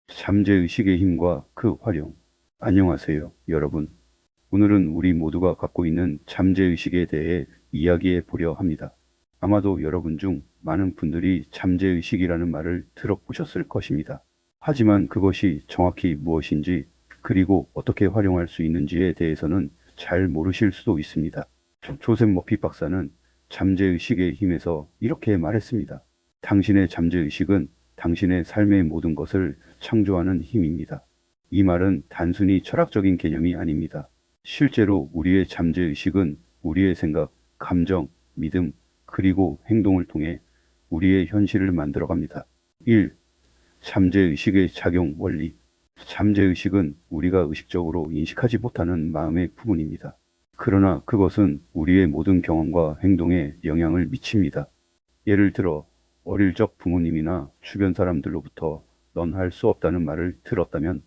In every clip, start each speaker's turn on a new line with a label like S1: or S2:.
S1: 잠재의식의 힘과 그 활용. 안녕하세요, 여러분. 오늘은 우리 모두가 갖고 있는 잠재의식에 대해 이야기해 보려 합니다. 아마도 여러분 중 많은 분들이 잠재의식이라는 말을 들어보셨을 것입니다. 하지만 그것이 정확히 무엇인지, 그리고 어떻게 활용할 수 있는지에 대해서는 잘 모르실 수도 있습니다. 조셉 머피 박사는 잠재의식의 힘에서 이렇게 말했습니다. 당신의 잠재의식은 당신의 삶의 모든 것을 창조하는 힘입니다. 이 말은 단순히 철학적인 개념이 아닙니다. 실제로 우리의 잠재의식은 우리의 생각, 감정, 믿음, 그리고 행동을 통해 우리의 현실을 만들어갑니다. 1. 잠재의식의 작용 원리. 잠재의식은 우리가 의식적으로 인식하지 못하는 마음의 부분입니다. 그러나 그것은 우리의 모든 경험과 행동에 영향을 미칩니다. 예를 들어 어릴 적 부모님이나 주변 사람들로부터 넌 할 수 없다는 말을 들었다면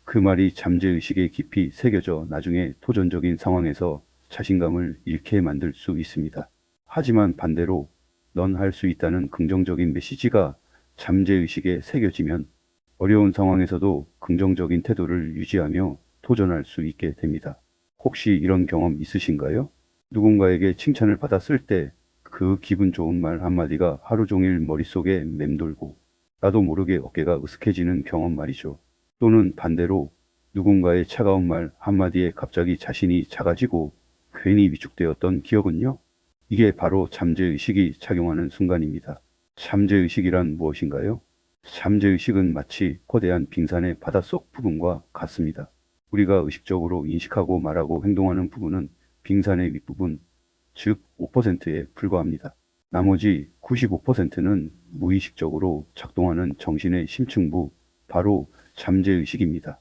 S1: 그 말이 잠재의식에 깊이 새겨져 나중에 도전적인 상황에서 자신감을 잃게 만들 수 있습니다. 하지만 반대로 넌 할 수 있다는 긍정적인 메시지가 잠재의식에 새겨지면 어려운 상황에서도 긍정적인 태도를 유지하며 도전할 수 있게 됩니다. 혹시 이런 경험 있으신가요? 누군가에게 칭찬을 받았을 때 그 기분 좋은 말 한마디가 하루 종일 머릿속에 맴돌고 나도 모르게 어깨가 으쓱해지는 경험 말이죠. 또는 반대로 누군가의 차가운 말 한마디에 갑자기 자신이 작아지고 괜히 위축되었던 기억은요? 이게 바로 잠재의식이 작용하는 순간입니다. 잠재의식이란 무엇인가요? 잠재의식은 마치 거대한 빙산의 바닷속 부분과 같습니다. 우리가 의식적으로 인식하고 말하고 행동하는 부분은 빙산의 윗부분, 즉 5%에 불과합니다. 나머지 95%는 무의식적으로 작동하는 정신의 심층부, 바로 잠재의식입니다.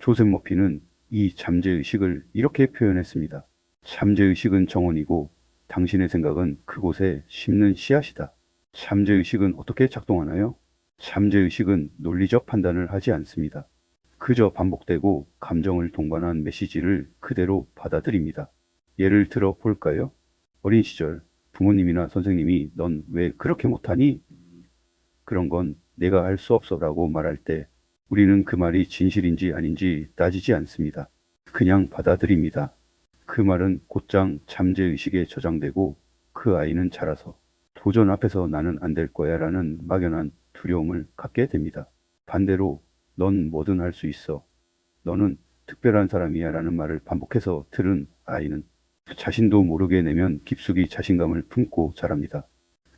S1: 조셉 머피는 이 잠재의식을 이렇게 표현했습니다. 잠재의식은 정원이고 당신의 생각은 그곳에 심는 씨앗이다. 잠재의식은 어떻게 작동하나요? 잠재의식은 논리적 판단을 하지 않습니다. 그저 반복되고 감정을 동반한 메시지를 그대로 받아들입니다. 예를 들어 볼까요? 어린 시절 부모님이나 선생님이 넌 왜 그렇게 못하니? 그런 건 내가 할 수 없어 라고 말할 때 우리는 그 말이 진실인지 아닌지 따지지 않습니다. 그냥 받아들입니다. 그 말은 곧장 잠재의식에 저장되고 그 아이는 자라서 도전 앞에서 나는 안 될 거야 라는 막연한 두려움을 갖게 됩니다. 반대로 넌 뭐든 할 수 있어. 너는 특별한 사람이야 라는 말을 반복해서 들은 아이는 자신도 모르게 내면 깊숙이 자신감을 품고 자랍니다.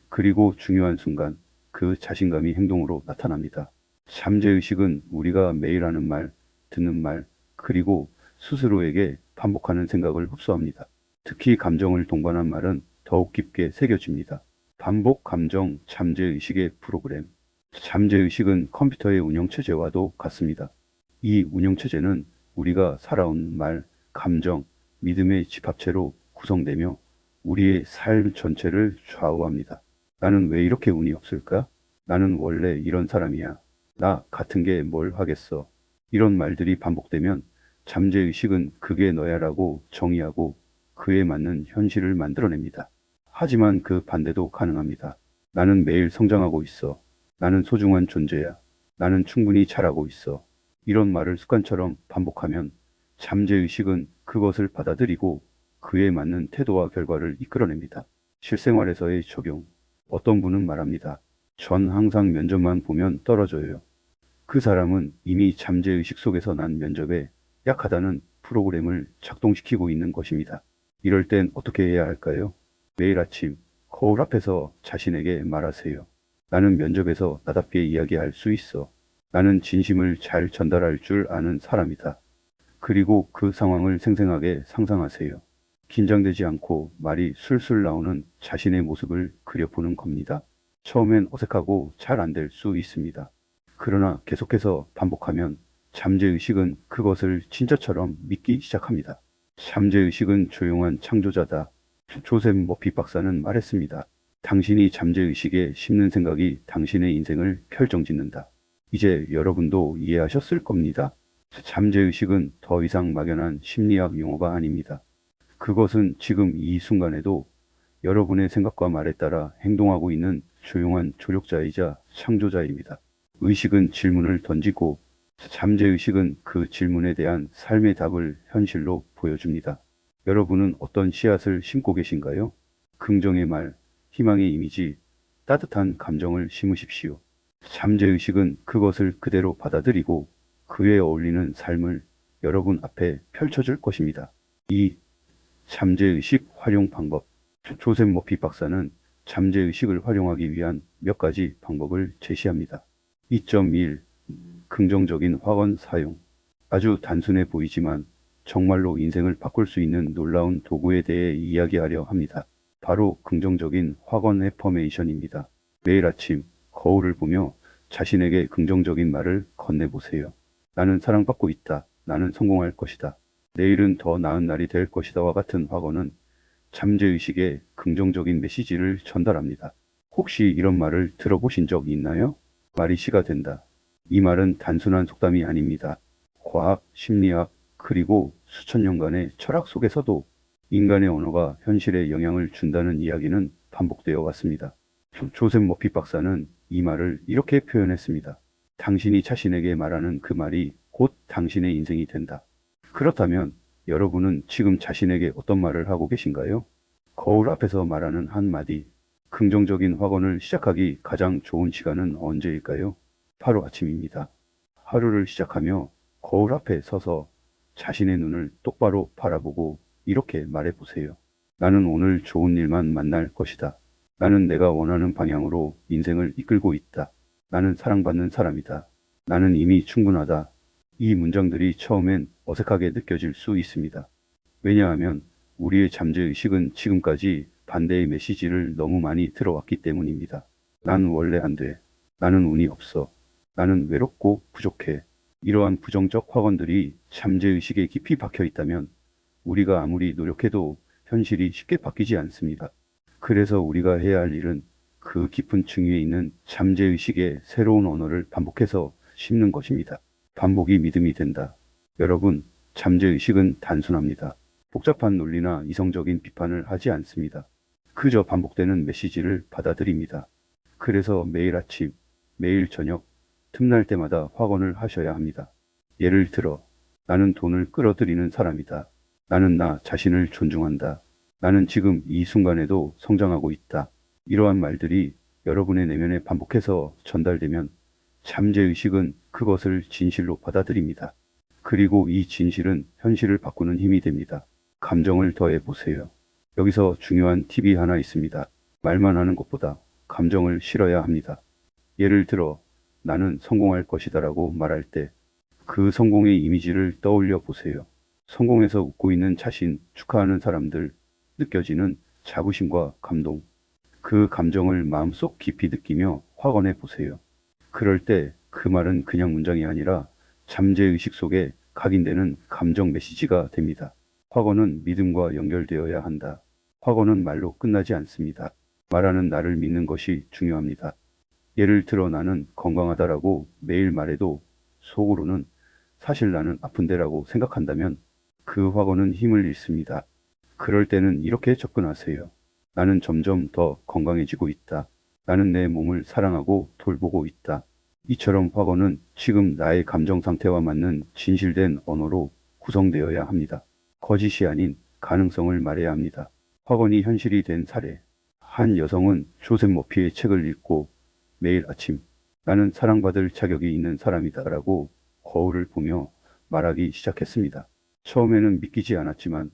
S1: 그리고 중요한 순간 그 자신감이 행동으로 나타납니다. 잠재의식은 우리가 매일 하는 말, 듣는 말, 그리고 스스로에게 반복하는 생각을 흡수합니다. 특히 감정을 동반한 말은 더욱 깊게 새겨집니다. 반복 감정 잠재의식의 프로그램. 잠재의식은 컴퓨터의 운영체제와도 같습니다. 이 운영체제는 우리가 살아온 말, 감정, 믿음의 집합체로 구성되며 우리의 삶 전체를 좌우합니다. 나는 왜 이렇게 운이 없을까? 나는 원래 이런 사람이야. 나 같은 게 뭘 하겠어. 이런 말들이 반복되면 잠재의식은 그게 너야라고 정의하고 그에 맞는 현실을 만들어냅니다. 하지만 그 반대도 가능합니다. 나는 매일 성장하고 있어. 나는 소중한 존재야. 나는 충분히 잘하고 있어. 이런 말을 습관처럼 반복하면 잠재의식은 그것을 받아들이고 그에 맞는 태도와 결과를 이끌어냅니다. 실생활에서의 적용. 어떤 분은 말합니다. 전 항상 면접만 보면 떨어져요. 그 사람은 이미 잠재의식 속에서 난 면접에 약하다는 프로그램을 작동시키고 있는 것입니다. 이럴 땐 어떻게 해야 할까요? 매일 아침 거울 앞에서 자신에게 말하세요. 나는 면접에서 나답게 이야기할 수 있어. 나는 진심을 잘 전달할 줄 아는 사람이다. 그리고 그 상황을 생생하게 상상하세요. 긴장되지 않고 말이 술술 나오는 자신의 모습을 그려보는 겁니다. 처음엔 어색하고 잘 안 될 수 있습니다. 그러나 계속해서 반복하면 잠재의식은 그것을 진짜처럼 믿기 시작합니다. 잠재의식은 조용한 창조자다. 조셉 머피 박사는 말했습니다. 당신이 잠재의식에 심는 생각이 당신의 인생을 결정짓는다. 이제 여러분도 이해하셨을 겁니다. 잠재의식은 더 이상 막연한 심리학 용어가 아닙니다. 그것은 지금 이 순간에도 여러분의 생각과 말에 따라 행동하고 있는 조용한 조력자이자 창조자입니다. 의식은 질문을 던지고 잠재의식은 그 질문에 대한 삶의 답을 현실로 보여줍니다. 여러분은 어떤 씨앗을 심고 계신가요? 긍정의 말, 희망의 이미지, 따뜻한 감정을 심으십시오. 잠재의식은 그것을 그대로 받아들이고 그에 어울리는 삶을 여러분 앞에 펼쳐줄 것입니다. 이 잠재의식 활용 방법. 조셉 머피 박사는 잠재의식을 활용하기 위한 몇 가지 방법을 제시합니다. 2.1. 긍정적인 확언 사용. 아주 단순해 보이지만 정말로 인생을 바꿀 수 있는 놀라운 도구에 대해 이야기하려 합니다. 바로 긍정적인 확언 애퍼메이션입니다. 매일 아침 거울을 보며 자신에게 긍정적인 말을 건네보세요. 나는 사랑받고 있다. 나는 성공할 것이다. 내일은 더 나은 날이 될 것이다와 같은 확언은 잠재의식에 긍정적인 메시지를 전달합니다. 혹시 이런 말을 들어보신 적 있나요? 말이 시가 된다. 이 말은 단순한 속담이 아닙니다. 과학, 심리학, 그리고 수천 년간의 철학 속에서도 인간의 언어가 현실에 영향을 준다는 이야기는 반복되어 왔습니다. 조셉 머피 박사는 이 말을 이렇게 표현했습니다. 당신이 자신에게 말하는 그 말이 곧 당신의 인생이 된다. 그렇다면 여러분은 지금 자신에게 어떤 말을 하고 계신가요? 거울 앞에서 말하는 한마디, 긍정적인 확언을 시작하기 가장 좋은 시간은 언제일까요? 바로 아침입니다. 하루를 시작하며 거울 앞에 서서 자신의 눈을 똑바로 바라보고 이렇게 말해보세요. 나는 오늘 좋은 일만 만날 것이다. 나는 내가 원하는 방향으로 인생을 이끌고 있다. 나는 사랑받는 사람이다. 나는 이미 충분하다. 이 문장들이 처음엔 어색하게 느껴질 수 있습니다. 왜냐하면 우리의 잠재의식은 지금까지 반대의 메시지를 너무 많이 들어왔기 때문입니다. 난 원래 안 돼. 나는 운이 없어. 나는 외롭고 부족해. 이러한 부정적 확언들이 잠재의식에 깊이 박혀 있다면 우리가 아무리 노력해도 현실이 쉽게 바뀌지 않습니다. 그래서 우리가 해야 할 일은 그 깊은 층위에 있는 잠재의식의 새로운 언어를 반복해서 심는 것입니다. 반복이 믿음이 된다. 여러분, 잠재의식은 단순합니다. 복잡한 논리나 이성적인 비판을 하지 않습니다. 그저 반복되는 메시지를 받아들입니다. 그래서 매일 아침, 매일 저녁, 틈날 때마다 확언을 하셔야 합니다. 예를 들어, 나는 돈을 끌어들이는 사람이다. 나는 나 자신을 존중한다. 나는 지금 이 순간에도 성장하고 있다. 이러한 말들이 여러분의 내면에 반복해서 전달되면 잠재의식은 그것을 진실로 받아들입니다. 그리고 이 진실은 현실을 바꾸는 힘이 됩니다. 감정을 더해 보세요. 여기서 중요한 팁이 하나 있습니다. 말만 하는 것보다 감정을 실어야 합니다. 예를 들어, 나는 성공할 것이다라고 말할 때 그 성공의 이미지를 떠올려 보세요. 성공해서 웃고 있는 자신, 축하하는 사람들, 느껴지는 자부심과 감동. 그 감정을 마음속 깊이 느끼며 확언해 보세요. 그럴 때 그 말은 그냥 문장이 아니라 잠재의식 속에 각인되는 감정 메시지가 됩니다. 확언은 믿음과 연결되어야 한다. 확언은 말로 끝나지 않습니다. 말하는 나를 믿는 것이 중요합니다. 예를 들어 나는 건강하다라고 매일 말해도 속으로는 사실 나는 아픈데라고 생각한다면 그 확언은 힘을 잃습니다. 그럴 때는 이렇게 접근하세요. 나는 점점 더 건강해지고 있다. 나는 내 몸을 사랑하고 돌보고 있다. 이처럼 확언은 지금 나의 감정 상태와 맞는 진실된 언어로 구성되어야 합니다. 거짓이 아닌 가능성을 말해야 합니다. 확언이 현실이 된 사례. 한 여성은 조셉 머피의 책을 읽고 매일 아침 나는 사랑받을 자격이 있는 사람이다라고 거울을 보며 말하기 시작했습니다. 처음에는 믿기지 않았지만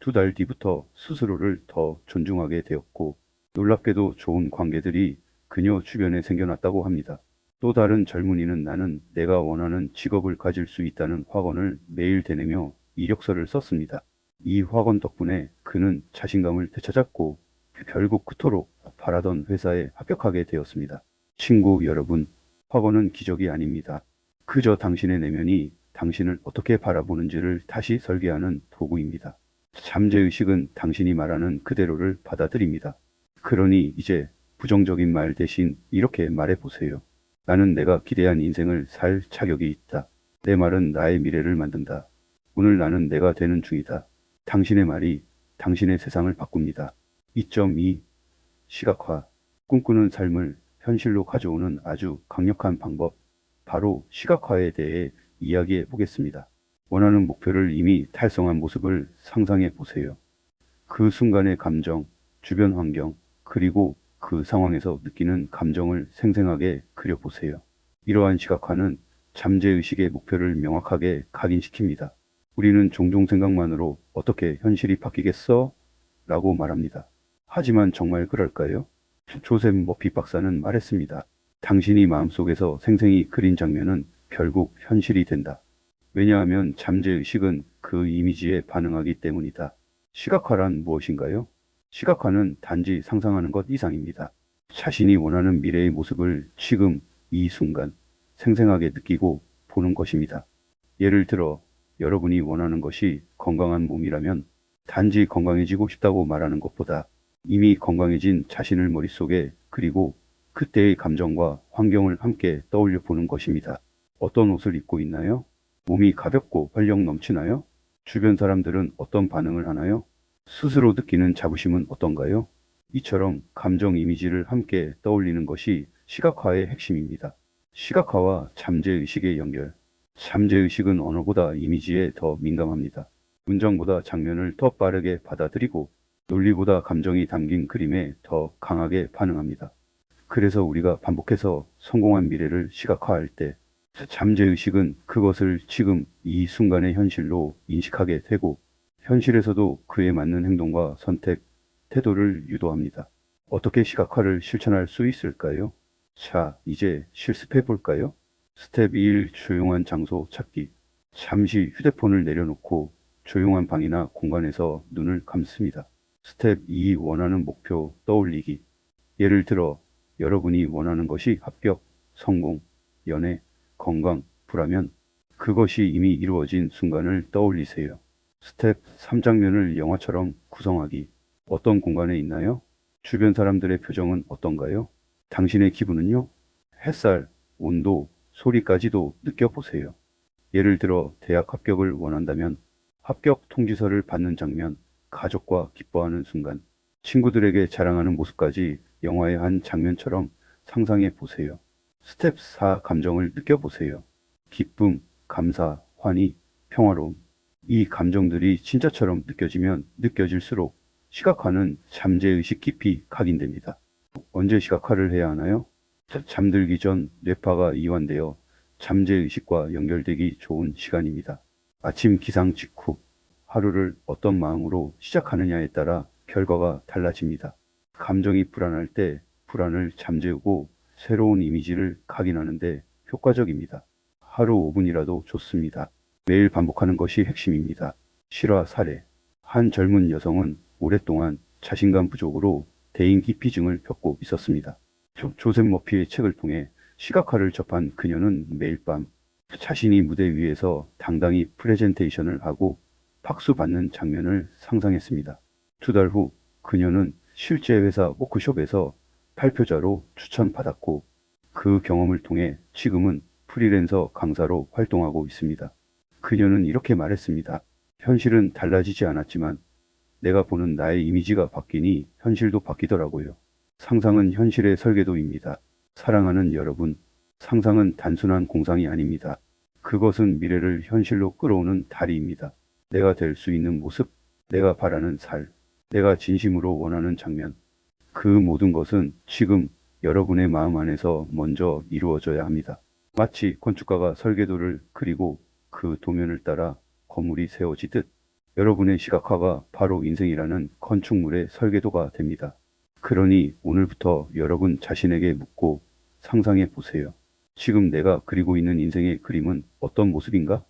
S1: 2달 뒤부터 스스로를 더 존중하게 되었고 놀랍게도 좋은 관계들이 그녀 주변에 생겨났다고 합니다. 또 다른 젊은이는 나는 내가 원하는 직업을 가질 수 있다는 확언을 매일 되뇌며 이력서를 썼습니다. 이 확언 덕분에 그는 자신감을 되찾았고 결국 그토록 바라던 회사에 합격하게 되었습니다. 친구 여러분, 확언은 기적이 아닙니다. 그저 당신의 내면이 당신을 어떻게 바라보는지를 다시 설계하는 도구입니다. 잠재의식은 당신이 말하는 그대로를 받아들입니다. 그러니 이제 부정적인 말 대신 이렇게 말해보세요. 나는 내가 기대한 인생을 살 자격이 있다. 내 말은 나의 미래를 만든다. 오늘 나는 내가 되는 중이다. 당신의 말이 당신의 세상을 바꿉니다. 2.2. 시각화. 꿈꾸는 삶을 현실로 가져오는 아주 강력한 방법. 바로 시각화에 대해 이야기해 보겠습니다. 원하는 목표를 이미 달성한 모습을 상상해 보세요. 그 순간의 감정, 주변 환경, 그리고 그 상황에서 느끼는 감정을 생생하게 그려보세요. 이러한 시각화는 잠재의식의 목표를 명확하게 각인시킵니다. 우리는 종종 생각만으로 어떻게 현실이 바뀌겠어? 라고 말합니다. 하지만 정말 그럴까요? 조셉 머피 박사는 말했습니다. 당신이 마음속에서 생생히 그린 장면은 결국 현실이 된다. 왜냐하면 잠재의식은 그 이미지에 반응하기 때문이다. 시각화란 무엇인가요? 시각화는 단지 상상하는 것 이상입니다. 자신이 원하는 미래의 모습을 지금 이 순간 생생하게 느끼고 보는 것입니다. 예를 들어 여러분이 원하는 것이 건강한 몸이라면 단지 건강해지고 싶다고 말하는 것보다 이미 건강해진 자신을 머릿속에 그리고 그때의 감정과 환경을 함께 떠올려 보는 것입니다. 어떤 옷을 입고 있나요? 몸이 가볍고 활력 넘치나요? 주변 사람들은 어떤 반응을 하나요? 스스로 느끼는 자부심은 어떤가요? 이처럼 감정 이미지를 함께 떠올리는 것이 시각화의 핵심입니다. 시각화와 잠재의식의 연결. 잠재의식은 언어보다 이미지에 더 민감합니다. 문장보다 장면을 더 빠르게 받아들이고 논리보다 감정이 담긴 그림에 더 강하게 반응합니다. 그래서 우리가 반복해서 성공한 미래를 시각화할 때 잠재의식은 그것을 지금 이 순간의 현실로 인식하게 되고 현실에서도 그에 맞는 행동과 선택, 태도를 유도합니다. 어떻게 시각화를 실천할 수 있을까요? 자, 이제 실습해 볼까요? 스텝 1. 조용한 장소 찾기. 잠시 휴대폰을 내려놓고 조용한 방이나 공간에서 눈을 감습니다. 스텝 2. 원하는 목표 떠올리기. 예를 들어 여러분이 원하는 것이 합격, 성공, 연애, 건강, 부라면 그것이 이미 이루어진 순간을 떠올리세요. 스텝 3. 장면을 영화처럼 구성하기. 어떤 공간에 있나요? 주변 사람들의 표정은 어떤가요? 당신의 기분은요? 햇살, 온도, 소리까지도 느껴보세요. 예를 들어 대학 합격을 원한다면 합격 통지서를 받는 장면, 가족과 기뻐하는 순간, 친구들에게 자랑하는 모습까지 영화의 한 장면처럼 상상해 보세요. 스텝 4. 감정을 느껴보세요. 기쁨, 감사, 환희, 평화로움. 이 감정들이 진짜처럼 느껴지면 느껴질수록 시각화는 잠재의식 깊이 각인됩니다. 언제 시각화를 해야 하나요? 잠들기 전 뇌파가 이완되어 잠재의식과 연결되기 좋은 시간입니다. 아침 기상 직후 하루를 어떤 마음으로 시작하느냐에 따라 결과가 달라집니다. 감정이 불안할 때 불안을 잠재우고 새로운 이미지를 각인하는데 효과적입니다. 하루 5분이라도 좋습니다. 매일 반복하는 것이 핵심입니다. 실화 사례. 한 젊은 여성은 오랫동안 자신감 부족으로 대인기피증을 겪고 있었습니다. 조셉 머피의 책을 통해 시각화를 접한 그녀는 매일 밤 자신이 무대 위에서 당당히 프레젠테이션을 하고 박수 받는 장면을 상상했습니다. 2달 후 그녀는 실제 회사 워크숍에서 발표자로 추천받았고 그 경험을 통해 지금은 프리랜서 강사로 활동하고 있습니다. 그녀는 이렇게 말했습니다. 현실은 달라지지 않았지만 내가 보는 나의 이미지가 바뀌니 현실도 바뀌더라고요. 상상은 현실의 설계도입니다. 사랑하는 여러분, 상상은 단순한 공상이 아닙니다. 그것은 미래를 현실로 끌어오는 다리입니다. 내가 될 수 있는 모습, 내가 바라는 살, 내가 진심으로 원하는 장면. 그 모든 것은 지금 여러분의 마음 안에서 먼저 이루어져야 합니다. 마치 건축가가 설계도를 그리고 그 도면을 따라 건물이 세워지듯 여러분의 시각화가 바로 인생이라는 건축물의 설계도가 됩니다. 그러니 오늘부터 여러분 자신에게 묻고 상상해 보세요. 지금 내가 그리고 있는 인생의 그림은 어떤 모습인가?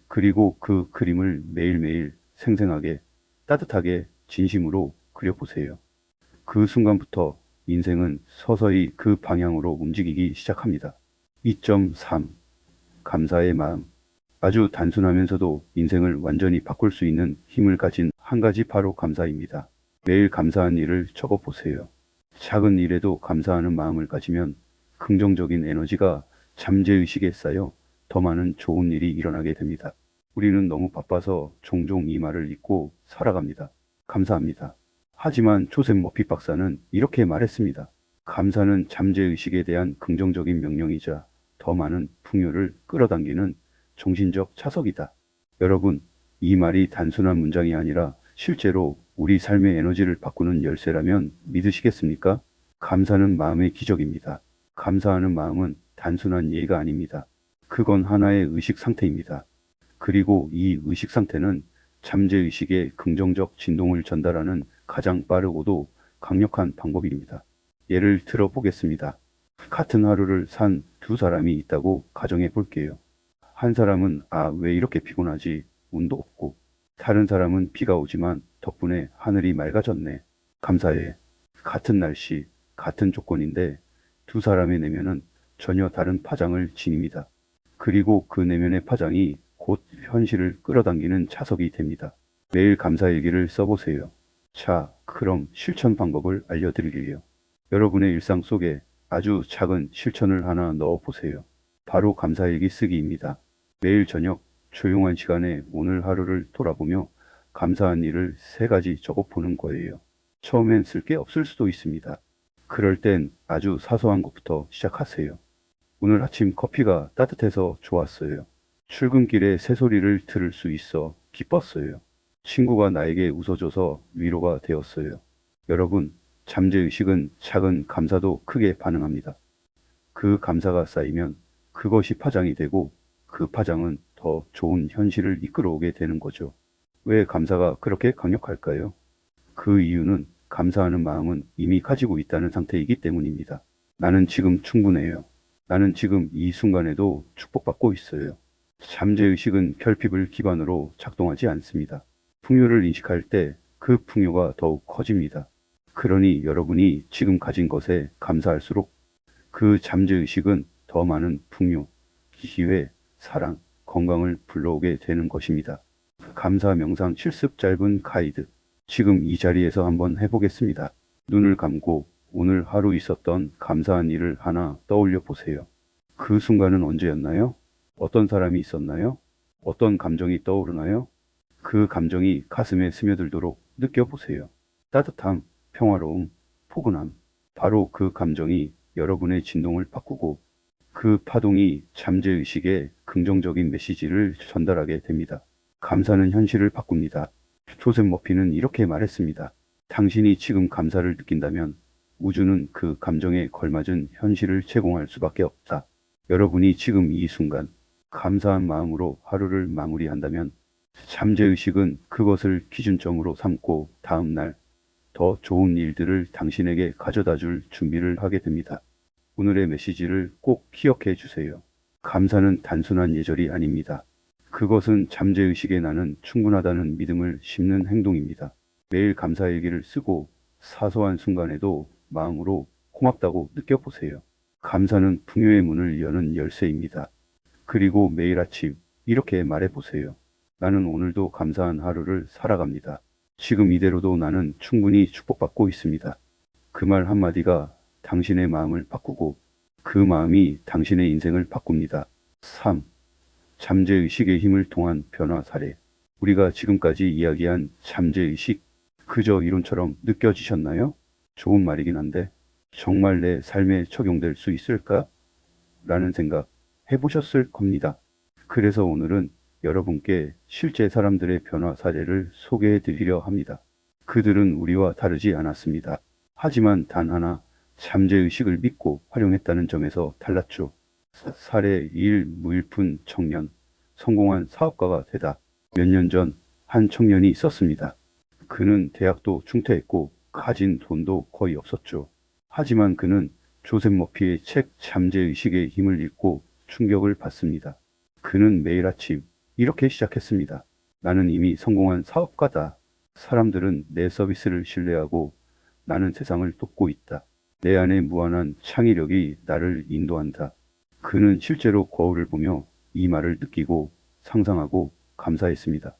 S1: 그리고 그 그림을 매일매일 생생하게, 따뜻하게, 진심으로 그려보세요. 그 순간부터 인생은 서서히 그 방향으로 움직이기 시작합니다. 2.3. 감사의 마음. 아주 단순하면서도 인생을 완전히 바꿀 수 있는 힘을 가진 한 가지 바로 감사입니다. 매일 감사한 일을 적어보세요. 작은 일에도 감사하는 마음을 가지면 긍정적인 에너지가 잠재의식에 쌓여 더 많은 좋은 일이 일어나게 됩니다. 우리는 너무 바빠서 종종 이 말을 잊고 살아갑니다. 감사합니다. 하지만 조셉 머피 박사는 이렇게 말했습니다. 감사는 잠재의식에 대한 긍정적인 명령이자 더 많은 풍요를 끌어당기는 정신적 차석이다. 여러분, 이 말이 단순한 문장이 아니라 실제로 우리 삶의 에너지를 바꾸는 열쇠라면 믿으시겠습니까? 감사는 마음의 기적입니다. 감사하는 마음은 단순한 예가 아닙니다. 그건 하나의 의식 상태입니다. 그리고 이 의식 상태는 잠재의식에 긍정적 진동을 전달하는 가장 빠르고도 강력한 방법입니다. 예를 들어 보겠습니다. 같은 하루를 산 두 사람이 있다고 가정해 볼게요. 한 사람은 왜 이렇게 피곤하지? 운도 없고. 다른 사람은 비가 오지만 덕분에 하늘이 맑아졌네. 감사해. 같은 날씨, 같은 조건인데 두 사람의 내면은 전혀 다른 파장을 지닙니다. 그리고 그 내면의 파장이 곧 현실을 끌어당기는 자석이 됩니다. 매일 감사일기를 써보세요. 자, 그럼 실천 방법을 알려드릴게요. 여러분의 일상 속에 아주 작은 실천을 하나 넣어보세요. 바로 감사일기 쓰기입니다. 매일 저녁 조용한 시간에 오늘 하루를 돌아보며 감사한 일을 3가지 적어보는 거예요. 처음엔 쓸 게 없을 수도 있습니다. 그럴 땐 아주 사소한 것부터 시작하세요. 오늘 아침 커피가 따뜻해서 좋았어요. 출근길에 새소리를 들을 수 있어 기뻤어요. 친구가 나에게 웃어줘서 위로가 되었어요. 여러분, 잠재의식은 작은 감사도 크게 반응합니다. 그 감사가 쌓이면 그것이 파장이 되고 그 파장은 더 좋은 현실을 이끌어오게 되는 거죠. 왜 감사가 그렇게 강력할까요? 그 이유는 감사하는 마음은 이미 가지고 있다는 상태이기 때문입니다. 나는 지금 충분해요. 나는 지금 이 순간에도 축복받고 있어요. 잠재의식은 결핍을 기반으로 작동하지 않습니다. 풍요를 인식할 때 그 풍요가 더욱 커집니다. 그러니 여러분이 지금 가진 것에 감사할수록 그 잠재의식은 더 많은 풍요, 기회, 사랑, 건강을 불러오게 되는 것입니다. 감사 명상 실습 짧은 가이드. 지금 이 자리에서 한번 해보겠습니다. 눈을 감고 오늘 하루 있었던 감사한 일을 하나 떠올려 보세요. 그 순간은 언제였나요? 어떤 사람이 있었나요? 어떤 감정이 떠오르나요? 그 감정이 가슴에 스며들도록 느껴보세요. 따뜻함, 평화로움, 포근함. 바로 그 감정이 여러분의 진동을 바꾸고 그 파동이 잠재의식에 긍정적인 메시지를 전달하게 됩니다. 감사는 현실을 바꿉니다. 조셉 머피는 이렇게 말했습니다. 당신이 지금 감사를 느낀다면 우주는 그 감정에 걸맞은 현실을 제공할 수밖에 없다. 여러분이 지금 이 순간 감사한 마음으로 하루를 마무리한다면 잠재의식은 그것을 기준점으로 삼고 다음날 더 좋은 일들을 당신에게 가져다 줄 준비를 하게 됩니다. 오늘의 메시지를 꼭 기억해 주세요. 감사는 단순한 예절이 아닙니다. 그것은 잠재의식에 나는 충분하다는 믿음을 심는 행동입니다. 매일 감사일기를 쓰고 사소한 순간에도 마음으로 고맙다고 느껴보세요. 감사는 풍요의 문을 여는 열쇠입니다. 그리고 매일 아침 이렇게 말해보세요. 나는 오늘도 감사한 하루를 살아갑니다. 지금 이대로도 나는 충분히 축복받고 있습니다. 그 말 한마디가 당신의 마음을 바꾸고 그 마음이 당신의 인생을 바꿉니다. 3. 잠재의식의 힘을 통한 변화 사례. 우리가 지금까지 이야기한 잠재의식, 그저 이론처럼 느껴지셨나요? 좋은 말이긴 한데 정말 내 삶에 적용될 수 있을까? 라는 생각 해보셨을 겁니다. 그래서 오늘은 여러분께 실제 사람들의 변화 사례를 소개해 드리려 합니다. 그들은 우리와 다르지 않았습니다. 하지만 단 하나 잠재의식을 믿고 활용했다는 점에서 달랐죠. 사례 1. 무일푼 청년. 성공한 사업가가 되다. 몇 년 전 한 청년이 있었습니다. 그는 대학도 중퇴했고 가진 돈도 거의 없었죠. 하지만 그는 조셉 머피의 책 잠재의식의 힘을 읽고 충격을 받습니다. 그는 매일 아침 이렇게 시작했습니다. 나는 이미 성공한 사업가다. 사람들은 내 서비스를 신뢰하고 나는 세상을 돕고 있다. 내 안에 무한한 창의력이 나를 인도한다. 그는 실제로 거울을 보며 이 말을 느끼고 상상하고 감사했습니다.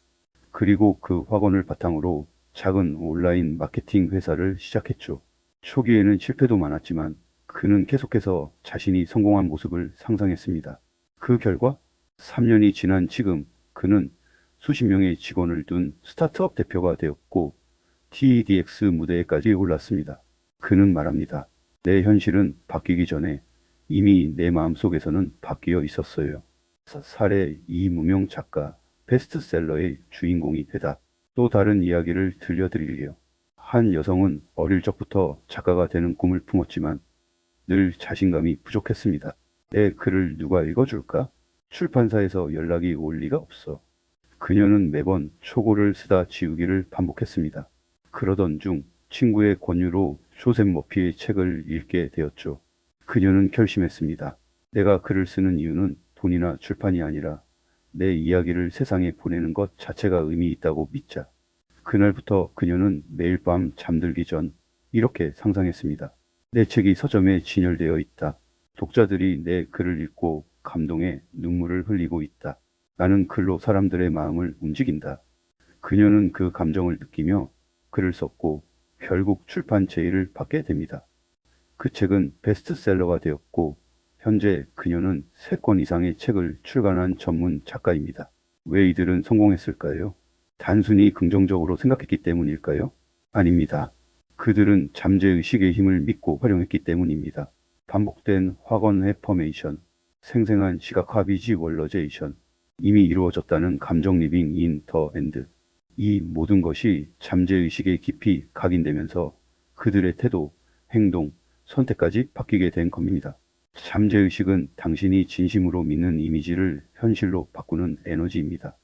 S1: 그리고 그 확언을 바탕으로 작은 온라인 마케팅 회사를 시작했죠. 초기에는 실패도 많았지만 그는 계속해서 자신이 성공한 모습을 상상했습니다. 그 결과 3년이 지난 지금 그는 수십 명의 직원을 둔 스타트업 대표가 되었고 TEDx 무대에까지 올랐습니다. 그는 말합니다. 내 현실은 바뀌기 전에 이미 내 마음속에서는 바뀌어 있었어요. 사례 이 무명 작가, 베스트셀러의 주인공이 되다. 또 다른 이야기를 들려드릴게요. 한 여성은 어릴 적부터 작가가 되는 꿈을 품었지만 늘 자신감이 부족했습니다. 내 글을 누가 읽어줄까? 출판사에서 연락이 올 리가 없어. 그녀는 매번 초고를 쓰다 지우기를 반복했습니다. 그러던 중 친구의 권유로 조셉 머피의 책을 읽게 되었죠. 그녀는 결심했습니다. 내가 글을 쓰는 이유는 돈이나 출판이 아니라 내 이야기를 세상에 보내는 것 자체가 의미 있다고 믿자. 그날부터 그녀는 매일 밤 잠들기 전 이렇게 상상했습니다. 내 책이 서점에 진열되어 있다. 독자들이 내 글을 읽고 감동에 눈물을 흘리고 있다. 나는 글로 사람들의 마음을 움직인다. 그녀는 그 감정을 느끼며 글을 썼고 결국 출판 제의를 받게 됩니다. 그 책은 베스트셀러가 되었고 현재 그녀는 3권 이상의 책을 출간한 전문 작가입니다. 왜 이들은 성공했을까요? 단순히 긍정적으로 생각했기 때문일까요? 아닙니다. 그들은 잠재의식의 힘을 믿고 활용했기 때문입니다. 반복된 확언 해퍼메이션, 생생한 시각화 비지월러제이션, 이미 이루어졌다는 감정 리빙 인 더 엔드. 이 모든 것이 잠재의식에 깊이 각인되면서 그들의 태도, 행동, 선택까지 바뀌게 된 겁니다. 잠재의식은 당신이 진심으로 믿는 이미지를 현실로 바꾸는 에너지입니다.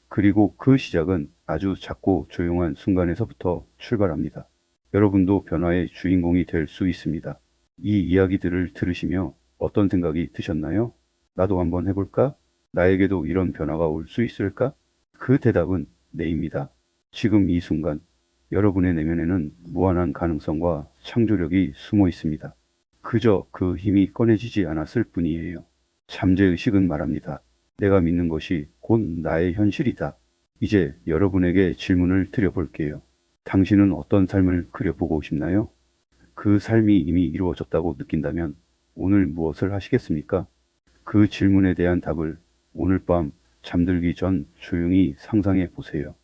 S1: 그리고 그 시작은 아주 작고 조용한 순간에서부터 출발합니다. 여러분도 변화의 주인공이 될 수 있습니다. 이 이야기들을 들으시며 어떤 생각이 드셨나요? 나도 한번 해볼까? 나에게도 이런 변화가 올 수 있을까? 그 대답은 네입니다. 지금 이 순간 여러분의 내면에는 무한한 가능성과 창조력이 숨어 있습니다. 그저 그 힘이 꺼내지지 않았을 뿐이에요. 잠재의식은 말합니다. 내가 믿는 것이 곧 나의 현실이다. 이제 여러분에게 질문을 드려볼게요. 당신은 어떤 삶을 그려보고 싶나요? 그 삶이 이미 이루어졌다고 느낀다면 오늘 무엇을 하시겠습니까? 그 질문에 대한 답을 오늘 밤 잠들기 전 조용히 상상해 보세요.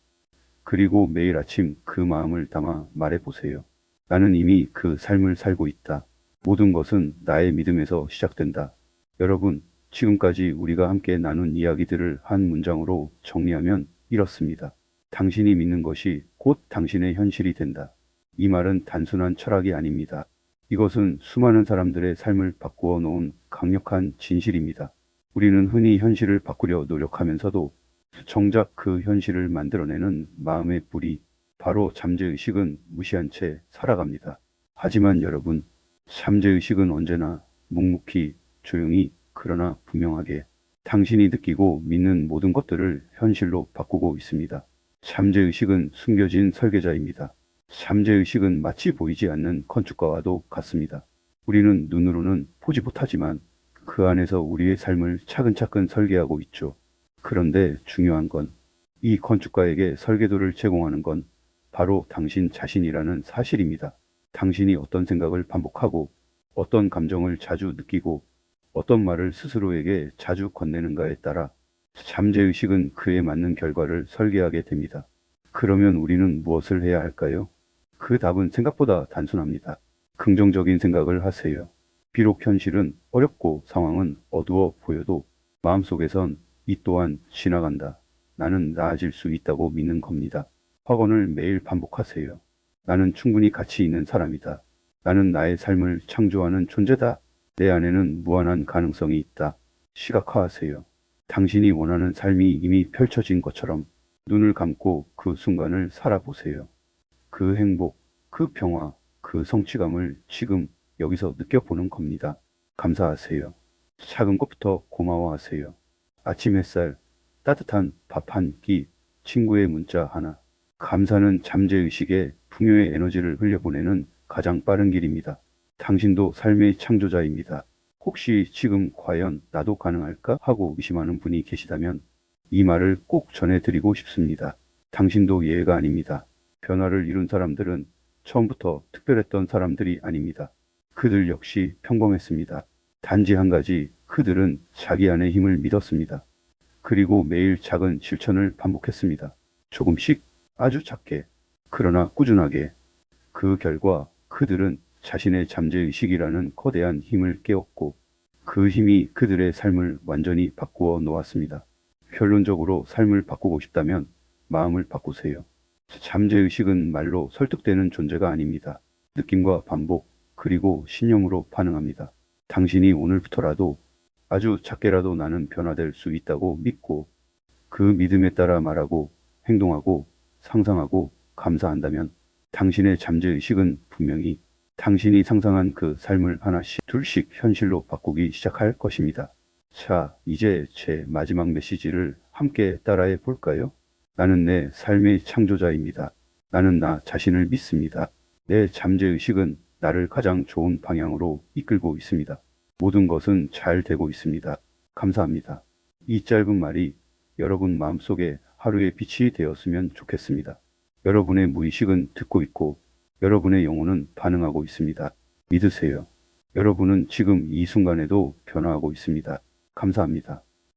S1: 그리고 매일 아침 그 마음을 담아 말해 보세요. 나는 이미 그 삶을 살고 있다. 모든 것은 나의 믿음에서 시작된다. 여러분, 지금까지 우리가 함께 나눈 이야기들을 한 문장으로 정리하면 이렇습니다. 당신이 믿는 것이 곧 당신의 현실이 된다. 이 말은 단순한 철학이 아닙니다. 이것은 수많은 사람들의 삶을 바꾸어 놓은 강력한 진실입니다. 우리는 흔히 현실을 바꾸려 노력하면서도 정작 그 현실을 만들어내는 마음의 불이 바로 잠재의식은 무시한 채 살아갑니다. 하지만 여러분, 잠재의식은 언제나 묵묵히 조용히 그러나 분명하게 당신이 느끼고 믿는 모든 것들을 현실로 바꾸고 있습니다. 잠재의식은 숨겨진 설계자입니다. 잠재의식은 마치 보이지 않는 건축가와도 같습니다. 우리는 눈으로는 보지 못하지만 그 안에서 우리의 삶을 차근차근 설계하고 있죠. 그런데 중요한 건 이 건축가에게 설계도를 제공하는 건 바로 당신 자신이라는 사실입니다. 당신이 어떤 생각을 반복하고 어떤 감정을 자주 느끼고 어떤 말을 스스로에게 자주 건네는가에 따라 잠재의식은 그에 맞는 결과를 설계하게 됩니다. 그러면 우리는 무엇을 해야 할까요? 그 답은 생각보다 단순합니다. 긍정적인 생각을 하세요. 비록 현실은 어렵고 상황은 어두워 보여도 마음속에선 이 또한 지나간다. 나는 나아질 수 있다고 믿는 겁니다. 확언을 매일 반복하세요. 나는 충분히 가치 있는 사람이다. 나는 나의 삶을 창조하는 존재다. 내 안에는 무한한 가능성이 있다. 시각화하세요. 당신이 원하는 삶이 이미 펼쳐진 것처럼 눈을 감고 그 순간을 살아보세요. 그 행복, 그 평화, 그 성취감을 지금 여기서 느껴보는 겁니다. 감사하세요. 작은 것부터 고마워하세요. 아침 햇살, 따뜻한 밥 한 끼, 친구의 문자 하나. 감사는 잠재의식에 풍요의 에너지를 흘려보내는 가장 빠른 길입니다. 당신도 삶의 창조자입니다. 혹시 지금 과연 나도 가능할까 하고 의심하는 분이 계시다면 이 말을 꼭 전해드리고 싶습니다. 당신도 예외가 아닙니다. 변화를 이룬 사람들은 처음부터 특별했던 사람들이 아닙니다. 그들 역시 평범했습니다. 단지 한 가지, 그들은 자기 안의 힘을 믿었습니다. 그리고 매일 작은 실천을 반복했습니다. 조금씩, 아주 작게, 그러나 꾸준하게. 그 결과 그들은 자신의 잠재의식이라는 거대한 힘을 깨웠고 그 힘이 그들의 삶을 완전히 바꾸어 놓았습니다. 결론적으로 삶을 바꾸고 싶다면 마음을 바꾸세요. 잠재의식은 말로 설득되는 존재가 아닙니다. 느낌과 반복, 그리고 신념으로 반응합니다. 당신이 오늘부터라도 아주 작게라도 나는 변화될 수 있다고 믿고 그 믿음에 따라 말하고 행동하고 상상하고 감사한다면 당신의 잠재의식은 분명히 당신이 상상한 그 삶을 하나씩 둘씩 현실로 바꾸기 시작할 것입니다. 자, 이제 제 마지막 메시지를 함께 따라해 볼까요? 나는 내 삶의 창조자입니다. 나는 나 자신을 믿습니다. 내 잠재의식은 나를 가장 좋은 방향으로 이끌고 있습니다. 모든 것은 잘 되고 있습니다. 감사합니다. 이 짧은 말이 여러분 마음속에 하루의 빛이 되었으면 좋겠습니다. 여러분의 무의식은 듣고 있고 여러분의 영혼은 반응하고 있습니다. 믿으세요. 여러분은 지금 이 순간에도 변화하고 있습니다. 감사합니다.